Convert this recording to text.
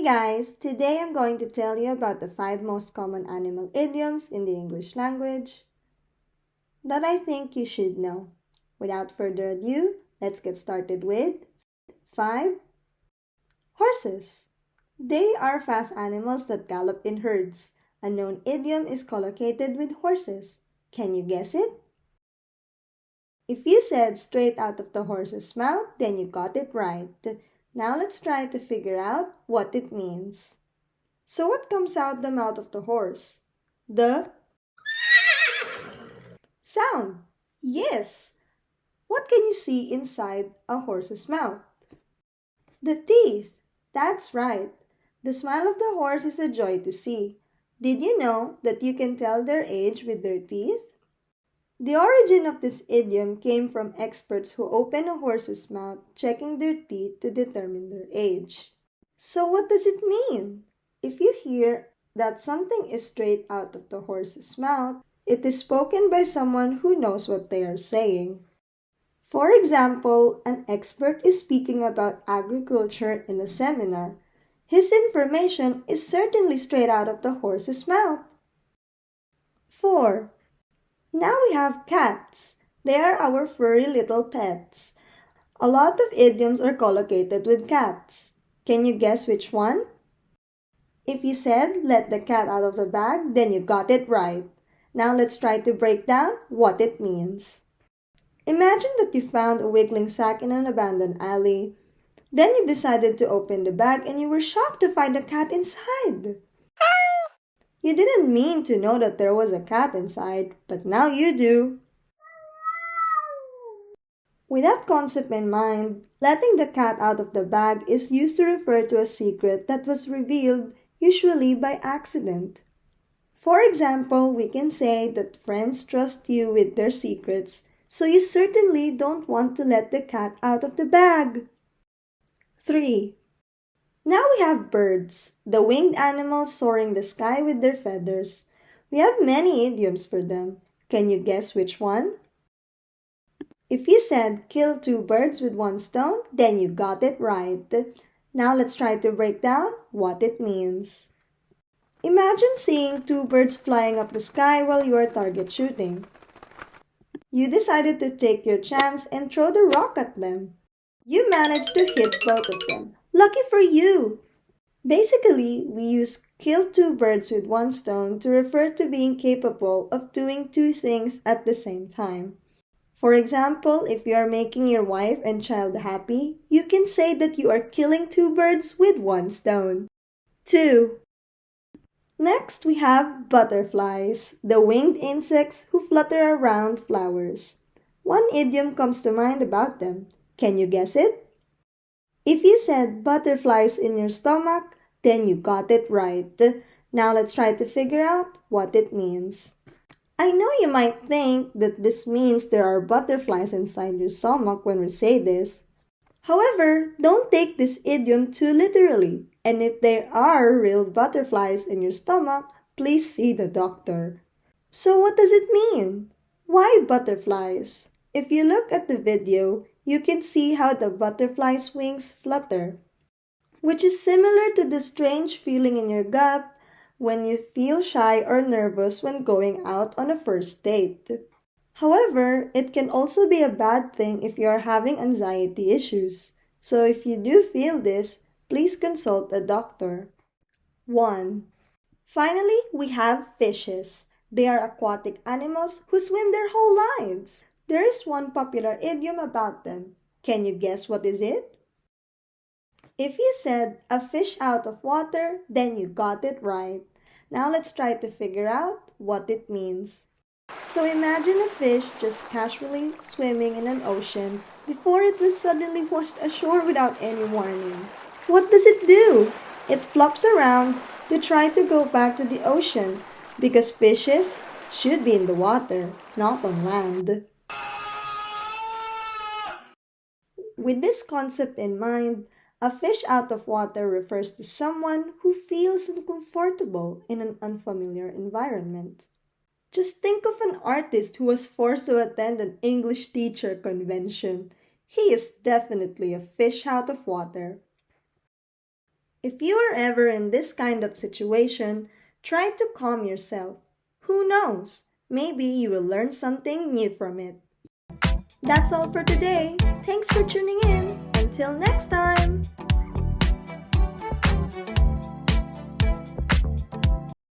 Hey guys, today I'm going to tell you about the 5 most common animal idioms in the English language that I think you should know. Without further ado, let's get started with 5. Horses. They are fast animals that gallop in herds. A known idiom is collocated with horses. Can you guess it? If you said straight out of the horse's mouth, then you got it right. Now let's try to figure out what it means. So what comes out the mouth of the horse? The sound. Yes. What can you see inside a horse's mouth? The teeth. That's right. The smile of the horse is a joy to see. Did you know that you can tell their age with their teeth? The origin of this idiom came from experts who open a horse's mouth, checking their teeth to determine their age. So what does it mean? If you hear that something is straight out of the horse's mouth, it is spoken by someone who knows what they are saying. For example, an expert is speaking about agriculture in a seminar. His information is certainly straight out of the horse's mouth. 4. Now we have cats. They are our furry little pets. A lot of idioms are collocated with cats. Can you guess which one? If you said, let the cat out of the bag, then you got it right. Now let's try to break down what it means. Imagine that you found a wiggling sack in an abandoned alley. Then you decided to open the bag and you were shocked to find a cat inside. You didn't mean to know that there was a cat inside, but now you do. With that concept in mind, letting the cat out of the bag is used to refer to a secret that was revealed, usually by accident. For example, we can say that friends trust you with their secrets, so you certainly don't want to let the cat out of the bag. 3. Now we have birds, the winged animals soaring the sky with their feathers. We have many idioms for them. Can you guess which one? If you said kill 2 birds with 1 stone, then you got it right. Now let's try to break down what it means. Imagine seeing 2 birds flying up the sky while you are target shooting. You decided to take your chance and throw the rock at them. You managed to hit both of them. Lucky for you! Basically, we use kill 2 birds with 1 stone to refer to being capable of doing 2 things at the same time. For example, if you are making your wife and child happy, you can say that you are killing 2 birds with 1 stone. 2. Next, we have butterflies, the winged insects who flutter around flowers. One idiom comes to mind about them. Can you guess it? If you said butterflies in your stomach, then you got it right. Now let's try to figure out what it means. I know you might think that this means there are butterflies inside your stomach when we say this. However, don't take this idiom too literally, and if there are real butterflies in your stomach, please see the doctor. So what does it mean? Why butterflies? If you look at the video, you can see how the butterfly's wings flutter, which is similar to the strange feeling in your gut when you feel shy or nervous when going out on a first date. However, it can also be a bad thing if you are having anxiety issues. So if you do feel this, please consult a doctor. 1. Finally, we have fishes. They are aquatic animals who swim their whole lives. There is one popular idiom about them. Can you guess what is it? If you said a fish out of water, then you got it right. Now let's try to figure out what it means. So imagine a fish just casually swimming in an ocean before it was suddenly washed ashore without any warning. What does it do? It flops around to try to go back to the ocean because fishes should be in the water, not on land. With this concept in mind, a fish out of water refers to someone who feels uncomfortable in an unfamiliar environment. Just think of an artist who was forced to attend an English teacher convention. He is definitely a fish out of water. If you are ever in this kind of situation, try to calm yourself. Who knows? Maybe you will learn something new from it. That's all for today. Thanks for tuning in. Until next time.